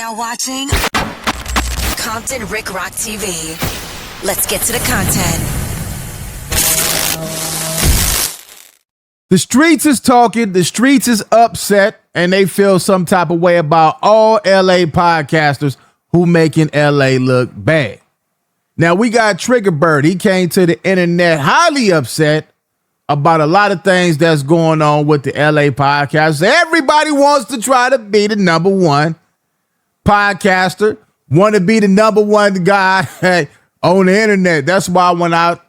now watching Compton Rick Rock TV. Let's get to the content. The streets is talking, the streets is upset, and they feel some type of way about all LA podcasters who making LA look bad. Now we got Trigger Bird. He came to the internet highly upset about a lot of things that's going on with the LA podcasters. Everybody wants to try to be the number one podcaster, want to be the number one guy on the internet. That's why when I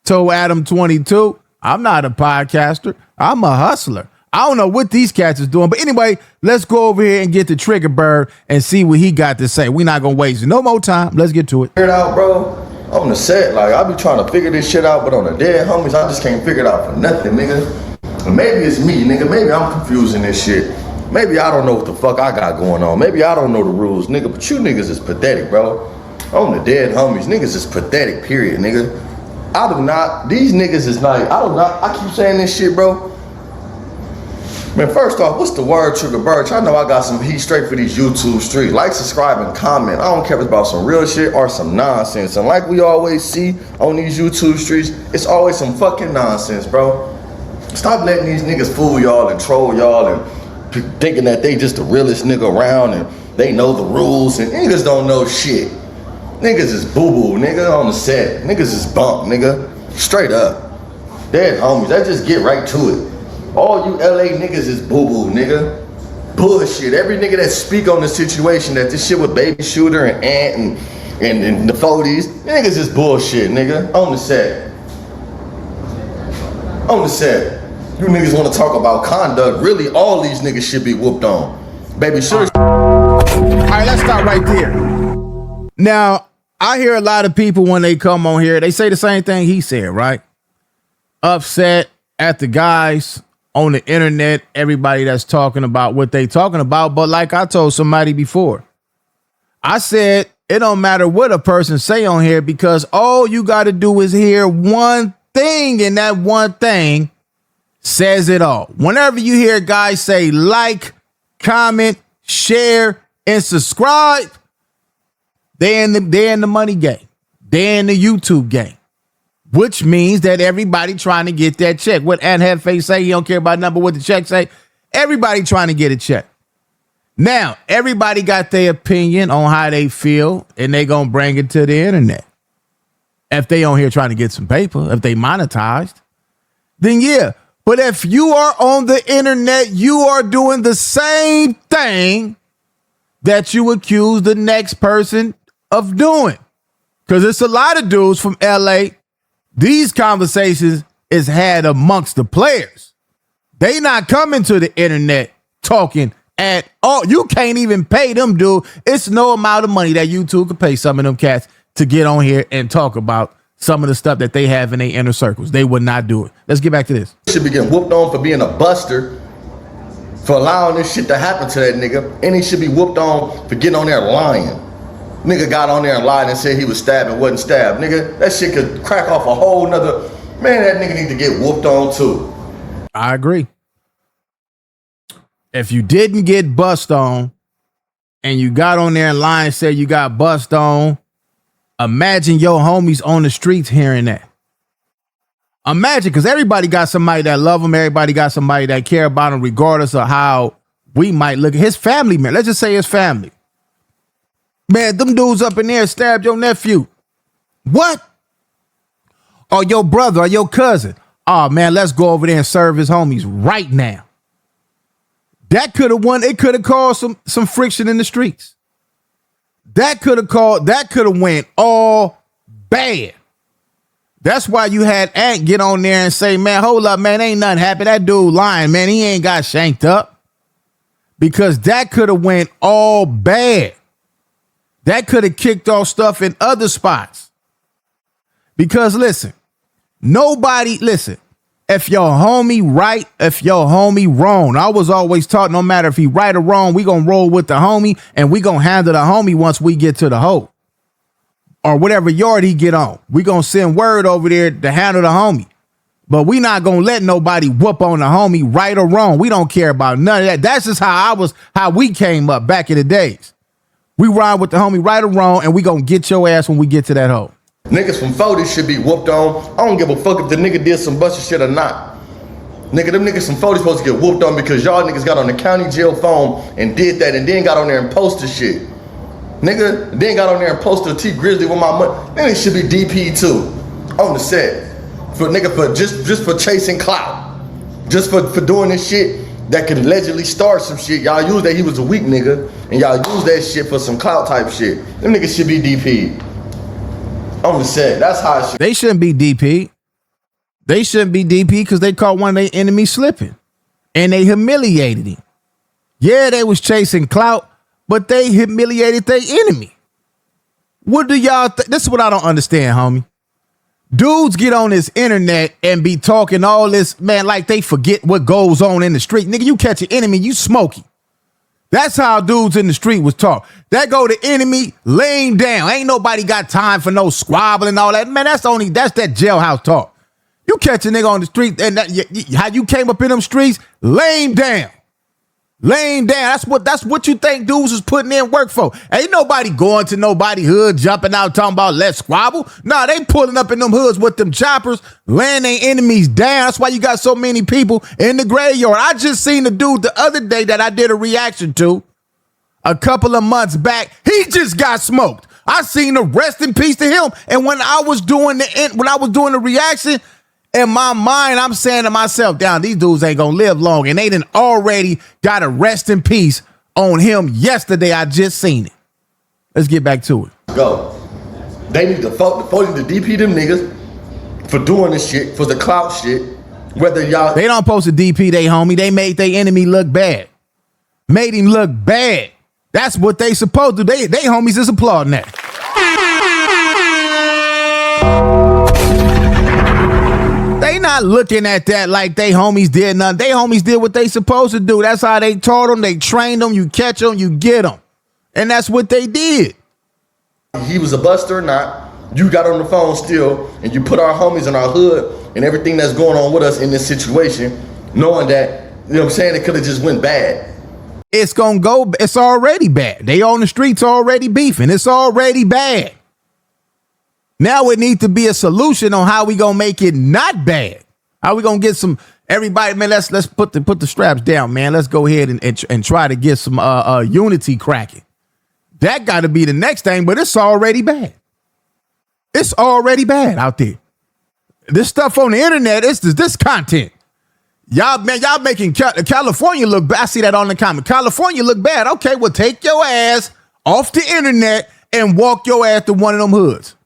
told Adam 22, I'm not a podcaster, I'm a hustler. I don't know what these cats is doing. But anyway, let's go over here and get the Trigger Bird and see what he got to say. We're not going to waste no more time. Let's get to it. Figure it out, bro. On the set, like, I be trying to figure this shit out, but on the dead homies, I just can't figure it out for nothing, nigga. And maybe it's me, nigga. Maybe I'm confusing this shit. Maybe I don't know what the fuck I got going on. Maybe I don't know the rules, nigga. But you niggas is pathetic, bro. On the dead homies, niggas is pathetic, period, nigga. I do not, these niggas is like, I keep saying this shit, bro. Man, first off, what's the word, Trigger Bird? I know I got some heat straight for these YouTube streets. Like, subscribe, and comment. I don't care if it's about some real shit or some nonsense. And like we always see on these YouTube streets, it's always some fucking nonsense, bro. Stop letting these niggas fool y'all and troll y'all and thinking that they just the realest nigga around and they know the rules, and niggas don't know shit. Niggas is boo-boo, nigga, on the set. Niggas is bunk, nigga. Straight up. Dead homies, let's just get right to it. All you LA niggas is boo-boo, nigga. Bullshit. Every nigga that speak on the situation that this shit with Baby Shooter and Ant and the 40s, niggas is bullshit, nigga. On the set. On the set. You niggas want to talk about conduct. Really, all these niggas should be whooped on. Baby Shooter. All right, let's start right there. Now, I hear a lot of people when they come on here, they say the same thing he said, right? Upset at the guys on the internet, everybody that's talking about what they talking about. But like I told somebody before, I said, it don't matter what a person say on here, because all you got to do is hear one thing, and that one thing says it all. Whenever you hear guys say like, comment, share, and subscribe, they're in the money game. They're in the YouTube game, which means that everybody trying to get that check. What Ant Headface say, he don't care about number, what the check say. Everybody trying to get a check. Now, everybody got their opinion on how they feel, and they gonna bring it to the internet. If they on here trying to get some paper, if they monetized, then yeah. But if you are on the internet, you are doing the same thing that you accuse the next person of doing. Because it's a lot of dudes from LA. These conversations is had amongst the players. They not coming to the internet talking at all. You can't even pay them, dude. It's no amount of money that YouTube could pay some of them cats to get on here and talk about some of the stuff that they have in their inner circles. They would not do it. Let's get back to this. Should be getting whooped on for being a buster, for allowing this shit to happen to that nigga, and he should be whooped on for getting on there lying. Nigga got on there and lied and said he was stabbed and wasn't stabbed. Nigga, that shit could crack off a whole nother. Man, that nigga need to get whooped on too. I agree. If you didn't get bust on and you got on there and lied and said you got bust on, imagine your homies on the streets hearing that. Imagine, because everybody got somebody that love him. Everybody got somebody that care about him, regardless of how we might look at his family, man. Let's just say his family. Man, them dudes up in there stabbed your nephew. What? Or your brother or your cousin. Oh, man, let's go over there and serve his homies right now. That could have won. It could have caused some friction in the streets. That could have went all bad. That's why you had Ant get on there and say, man, hold up, man, ain't nothing happened. That dude lying, man. He ain't got shanked up. Because that could have went all bad. That could have kicked off stuff in other spots. Because listen, if your homie right, if your homie wrong, I was always taught no matter if he right or wrong, we gonna roll with the homie and we gonna handle the homie once we get to the hoe. Or whatever yard he get on. We gonna send word over there to handle the homie. But we not gonna let nobody whoop on the homie right or wrong. We don't care about none of that. That's just how we came up back in the days. We ride with the homie right or wrong, and we gonna get your ass when we get to that hole. Niggas from 40 should be whooped on. I don't give a fuck if the nigga did some bunch of shit or not. Nigga, them niggas from 40 supposed to get whooped on because y'all niggas got on the county jail phone and did that and then got on there and posted shit. Nigga, then got on there and posted a T Grizzly with my money. Then it should be DP too. On the set. For nigga, for just for chasing clout. Just for doing this shit that could allegedly start some shit. Y'all use that he was a weak nigga and y'all use that shit for some clout type shit. Them niggas should be DP. On the set. That's how it should. They shouldn't be DP. They shouldn't be DP because they caught one of their enemies slipping. And they humiliated him. Yeah, they was chasing clout, but they humiliated their enemy. What do y'all think? This is what I don't understand, homie. Dudes get on this internet and be talking all this, man, like they forget what goes on in the street. Nigga, you catch an enemy, you smoky. That's how dudes in the street was taught. That go the enemy laying down. Ain't nobody got time for no squabbling and all that. Man, that's that jailhouse talk. You catch a nigga on the street and how you came up in them streets, laying down. Laying down. That's what you think dudes is putting in work for. Ain't nobody going to nobody hood, jumping out, talking about let's squabble. Nah, they pulling up in them hoods with them choppers, laying their enemies down. That's why you got so many people in the graveyard. I just seen the dude the other day that I did a reaction to a couple of months back. He just got smoked. I seen the rest in peace to him. And when I was doing the reaction, in my mind, I'm saying to myself, down, these dudes ain't gonna live long. And they done already got a rest in peace on him yesterday. I just seen it. Let's get back to it. Go. They need to DP them niggas for doing this shit, for the clout shit. Whether y'all... They don't post a DP they homie. They made their enemy look bad. Made him look bad. That's what they supposed to do. They homies is applauding that. They not looking at that like they homies did nothing. They homies did what they supposed to do. That's how they taught them. They trained them. You catch them, you get them. And that's what they did. He was a buster or not. You got on the phone still and you put our homies in our hood and everything that's going on with us in this situation, knowing that, you know what I'm saying, it could have just went bad. It's gonna go, it's already bad. They on the streets already beefing. It's already bad. Now it needs to be a solution on how we gonna make it not bad. How we gonna get some, everybody, man, let's put the straps down, man. Let's go ahead and try to get some unity cracking. That gotta be the next thing, but it's already bad. It's already bad out there. This stuff on the internet, it's this content. Y'all making California look bad. I see that on the comment. California look bad. Okay, well, take your ass off the internet and walk your ass to one of them hoods.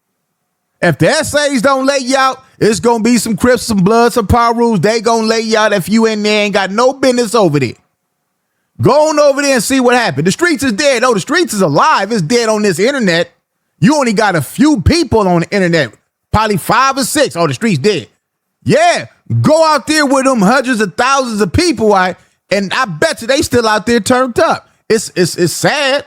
If the essays don't lay you out, it's going to be some Crips, some Bloods, some Perus. They going to lay you out if you in there ain't got no business over there. Go on over there and see what happened. The streets is dead. Oh, the streets is alive. It's dead on this internet. You only got a few people on the internet. Probably 5 or 6. Oh, the streets dead. Yeah, go out there with them hundreds of thousands of people, right? And I bet you they still out there turned up. It's sad.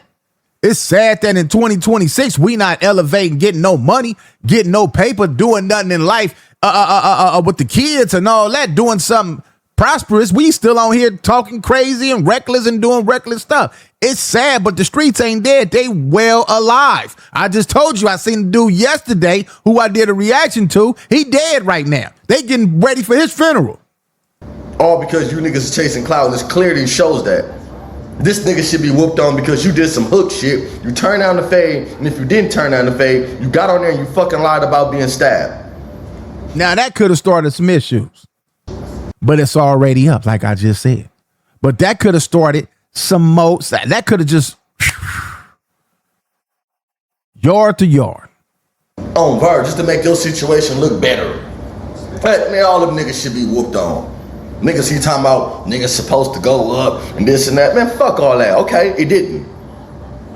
It's sad that in 2026, we not elevating, getting no money, getting no paper, doing nothing in life with the kids and all that, doing something prosperous. We still on here talking crazy and reckless and doing reckless stuff. It's sad, but the streets ain't dead. They well alive. I just told you I seen the dude yesterday who I did a reaction to. He dead right now. They getting ready for his funeral. All because you niggas is chasing clout, and this clearly shows that. This nigga should be whooped on because you did some hook shit. You turned down the fade, and if you didn't turn down the fade, you got on there and you fucking lied about being stabbed. Now that could have started some issues, but it's already up, like I just said. But that could have started some more. That could have just yard to yard. On verge, just to make your situation look better. But man, all them niggas should be whooped on. Niggas he talking about niggas supposed to go up and this and that. Man, fuck all that. Okay, it didn't.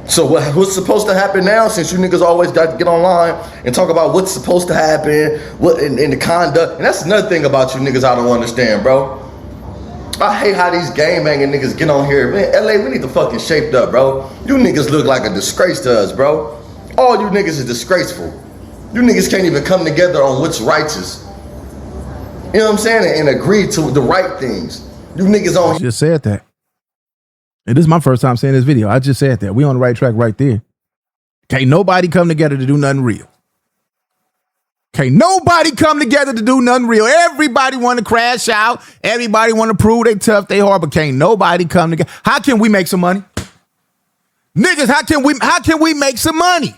So what's supposed to happen now, since you niggas always got to get online and talk about what's supposed to happen, what in the conduct, and that's another thing about you niggas I don't understand, bro. I hate how these game banging niggas get on here. Man, LA, we need to fucking shaped up, bro. You niggas look like a disgrace to us, bro. All you niggas is disgraceful. You niggas can't even come together on what's righteous. You know what I'm saying? And agree to the right things. You niggas on just said that. And this is my first time seeing this video. I just said that. We on the right track right there. Can't nobody come together to do nothing real. Can't nobody come together to do nothing real. Everybody want to crash out. Everybody want to prove they tough, they hard, but can't nobody come together. How can we make some money? Niggas, how can we make some money?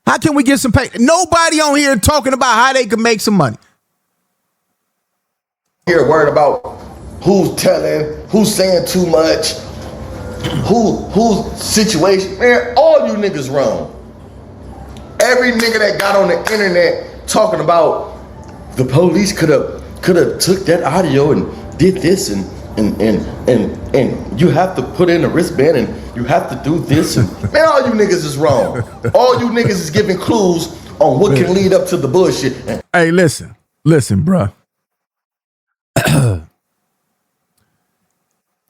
How can we get some pay? Nobody on here talking about how they can make some money. Here worried about who's telling, who's saying too much, who's situation. Man, all you niggas wrong. Every nigga that got on the internet talking about the police could have took that audio and did this and you have to put in a wristband and you have to do this and man, all you niggas is wrong. All you niggas is giving clues on what can lead up to the bullshit. Hey, listen, bruh.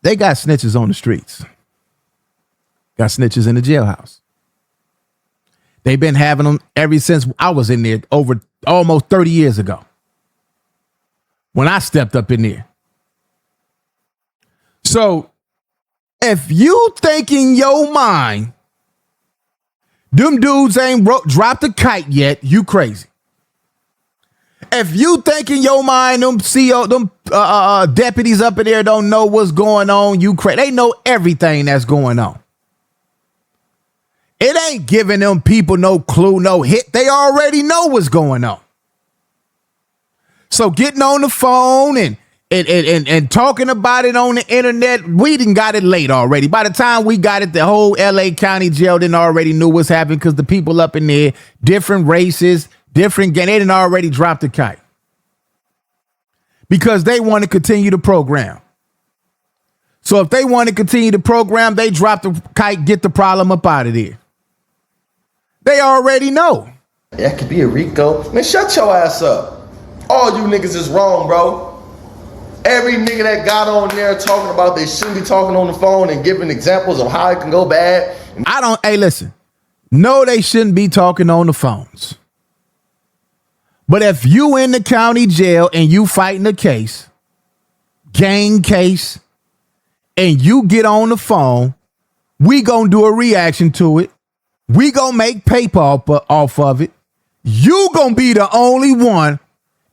They got snitches on the streets. Got snitches in the jailhouse. They've been having them ever since I was in there over almost 30 years ago. When I stepped up in there. So if you think in your mind, them dudes ain't dropped a kite yet, you crazy. If you think in your mind, them deputies up in there don't know what's going on, you crazy. They know everything that's going on. It ain't giving them people no clue, no hit. They already know what's going on. So getting on the phone and talking about it on the internet, we done got it late already. By the time we got it, the whole LA County jail didn't already knew what's happening because the people up in there, different races, different gang, they didn't already drop the kite. Because they want to continue the program. So if they want to continue the program, they drop the kite, get the problem up out of there. They already know. That could be a Rico. Man, shut your ass up. All you niggas is wrong, bro. Every nigga that got on there talking about they shouldn't be talking on the phone and giving examples of how it can go bad. Hey, listen. No, they shouldn't be talking on the phones. But if you in the county jail and you fighting a case, gang case, and you get on the phone, we gonna do a reaction to it. We gonna make paper off of it. You gonna be the only one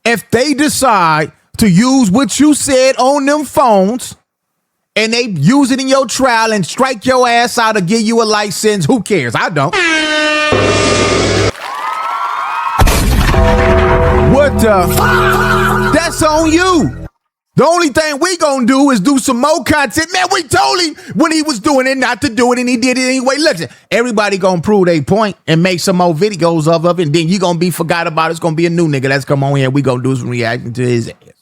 if they decide to use what you said on them phones and they use it in your trial and strike your ass out or give you a license. Who cares? I don't. That's on you. The only thing we gonna do is do some more content. Man, we told him when he was doing it not to do it, and he did it anyway. Listen, everybody gonna prove their point and make some more videos of it, and then you gonna be forgot about it. It's gonna be a new nigga that's come on here. We gonna do some reaction to his ass.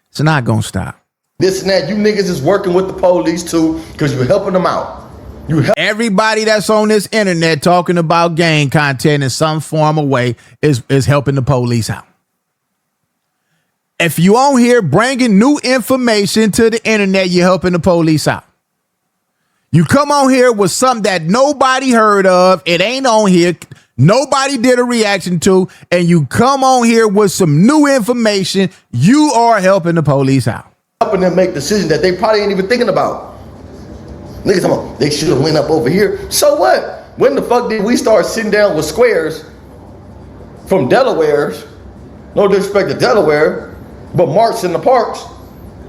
It's not gonna stop. This and that, you niggas is working with the police too, because you're helping them out. Everybody that's on this internet talking about gang content in some form or way is helping the police out. If you on here bringing new information to the internet, you're helping the police out. You come on here with something that nobody heard of, it ain't on here, nobody did a reaction to, and you come on here with some new information, you are helping the police out. Helping them make decisions that they probably ain't even thinking about. Niggas talking about they should have went up over here. So what? When the fuck did we start sitting down with squares from Delaware's? No disrespect to Delaware, but marks in the parks.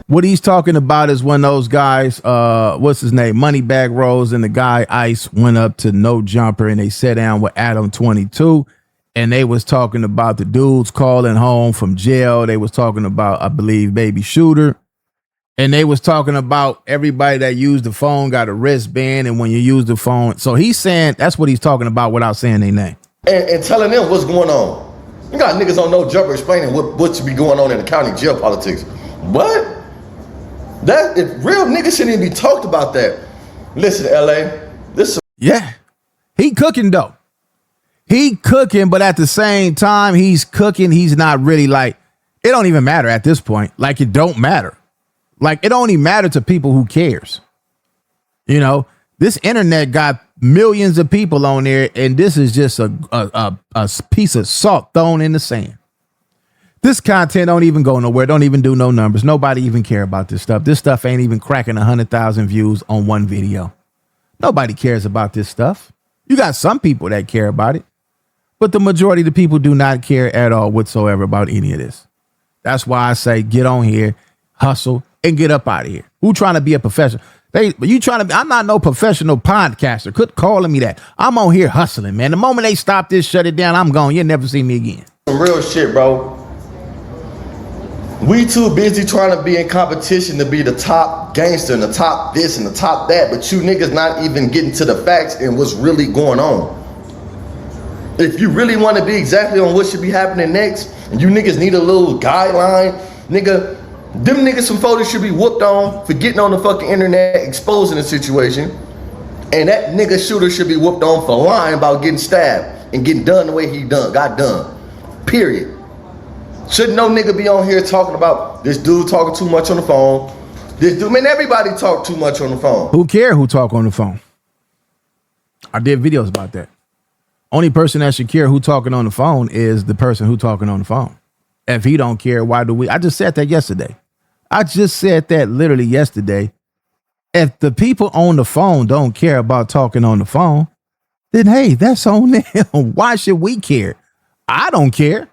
What he's talking about is when those guys, what's his name? Moneybag Rose and the guy Ice went up to No Jumper and they sat down with Adam 22 and they was talking about the dudes calling home from jail. They was talking about, I believe, Baby Shooter. And they was talking about everybody that used the phone got a wristband. And when you use the phone, so he's saying that's what he's talking about without saying their name. And telling them what's going on. You got niggas on No Jumper explaining what should be going on in the county jail politics. What? That if real niggas shouldn't even be talked about that. Listen, LA, this. Yeah, he cooking though. He cooking, but at the same time, he's cooking. He's not really like, it don't even matter at this point. Like it don't matter. Like it only matter to people who cares. You know, this internet got millions of people on there, and this is just a piece of salt thrown in the sand. This content don't even go nowhere. Don't even do no numbers. Nobody even care about this stuff. This stuff ain't even cracking 100,000 views on one video. Nobody cares about this stuff. You got some people that care about it, but the majority of the people do not care at all whatsoever about any of this. That's why I say get on here, hustle, and get up out of here. Who trying to be a professional? I'm not no professional podcaster. Quit calling me that. I'm on here hustling, man. The moment they stop this, shut it down, I'm gone. You'll never see me again. Some real shit, bro. We too busy trying to be in competition to be the top gangster and the top this and the top that, but you niggas not even getting to the facts and what's really going on. If you really want to be exactly on what should be happening next, and you niggas need a little guideline, nigga, them niggas some photos should be whooped on for getting on the fucking internet, exposing the situation, and that nigga shooter should be whooped on for lying about getting stabbed and getting done the way he got done. Period. Shouldn't no nigga be on here talking about this dude talking too much on the phone. This dude, man, everybody talk too much on the phone. Who care who talk on the phone? I did videos about that. Only person that should care who talking on the phone is the person who talking on the phone. If he don't care, why do we? I just said that yesterday. I just said that literally yesterday. If the people on the phone don't care about talking on the phone, then hey, that's on them. Why should we care? I don't care.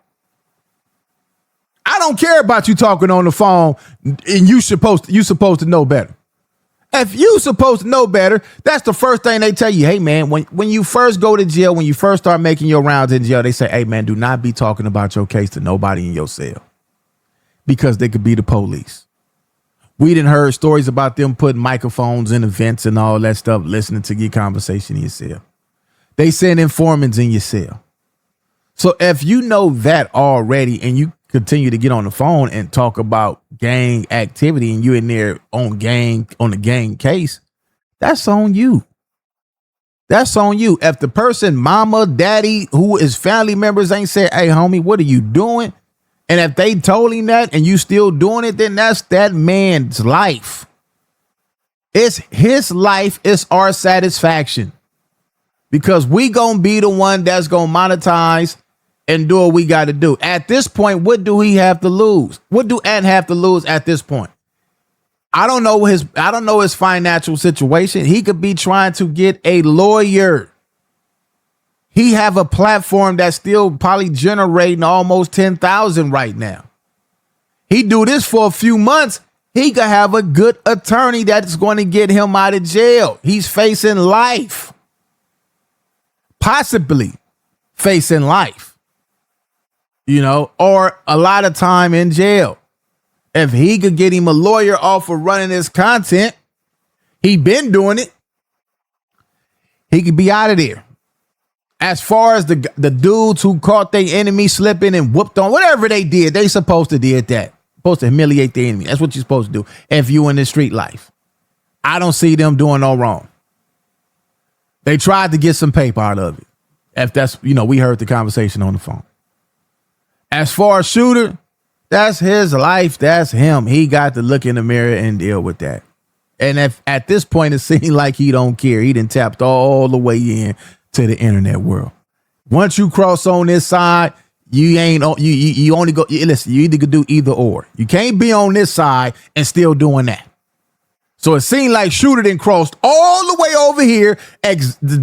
I don't care about you talking on the phone, and you supposed to know better. If you supposed to know better, that's the first thing they tell you. Hey man, when you first go to jail, when you first start making your rounds in jail, they say, hey man, do not be talking about your case to nobody in your cell, because they could be the police. We done heard stories about them putting microphones in events and all that stuff, listening to your conversation in your cell. They send informants in your cell. So if you know that already and you continue to get on the phone and talk about gang activity and you in there on the gang case, that's on you. That's on you. If the person, mama, daddy, who is family members ain't said, hey homie, what are you doing? And if they told him that and you still doing it, then that's that man's life. It's his life. It's our satisfaction, because we gonna be the one that's gonna monetize and do what we got to do. At this point, what do he have to lose? What do Ant have to lose at this point? I don't know his financial situation. He could be trying to get a lawyer. He have a platform that's still probably generating almost 10,000 right now. He do this for a few months. He could have a good attorney that's going to get him out of jail. He's facing life. Possibly facing life. You know, or a lot of time in jail. If he could get him a lawyer off of running his content, he been doing it, he could be out of there. As far as the dudes who caught their enemy slipping and whooped on, whatever they did, they supposed to did that. Supposed to humiliate the enemy. That's what you're supposed to do if you in the street life. I don't see them doing no wrong. They tried to get some paper out of it. If that's, we heard the conversation on the phone. As far as shooter, that's his life. That's him. He got to look in the mirror and deal with that. And if at this point it seems like he don't care, he done tapped all the way in to the internet world. Once you cross on this side, you only go. Listen, you either could do either or. You can't be on this side and still doing that. So it seemed like shooter done crossed all the way over here,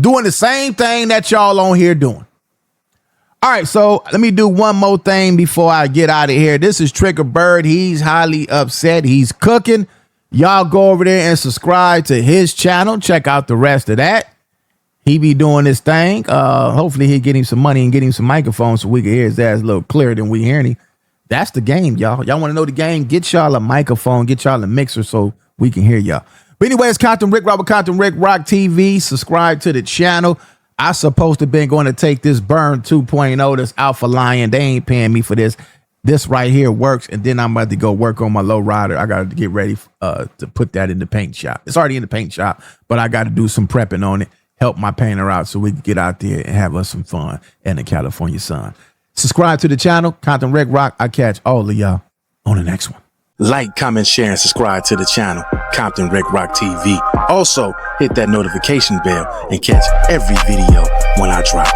doing the same thing that y'all on here doing. All right, so let me do one more thing before I get out of here. This is Trigger Bird. He's highly upset. He's cooking. Y'all go over there and subscribe to his channel. Check out the rest of that. He be doing this thing. Hopefully he'll get him some money and get him some microphones so we can hear his ass a little clearer than we hearing him. That's the game, y'all. Y'all want to know the game? Get y'all a microphone. Get y'all a mixer so we can hear y'all. But anyway, it's Compton Rick Rock with Compton Rick Rock TV. Subscribe to the channel. I supposed to been going to take this Burn 2.0, this Alpha Lion. They ain't paying me for this. This right here works, and then I'm about to go work on my low rider. I got to get ready to put that in the paint shop. It's already in the paint shop, but I got to do some prepping on it, help my painter out so we can get out there and have us some fun in the California sun. Subscribe to the channel, Compton Rick Rock. I catch all of y'all on the next one. Like, comment, share, and subscribe to the channel, Compton Rick Rock TV. Also, hit that notification bell and catch every video when I drop.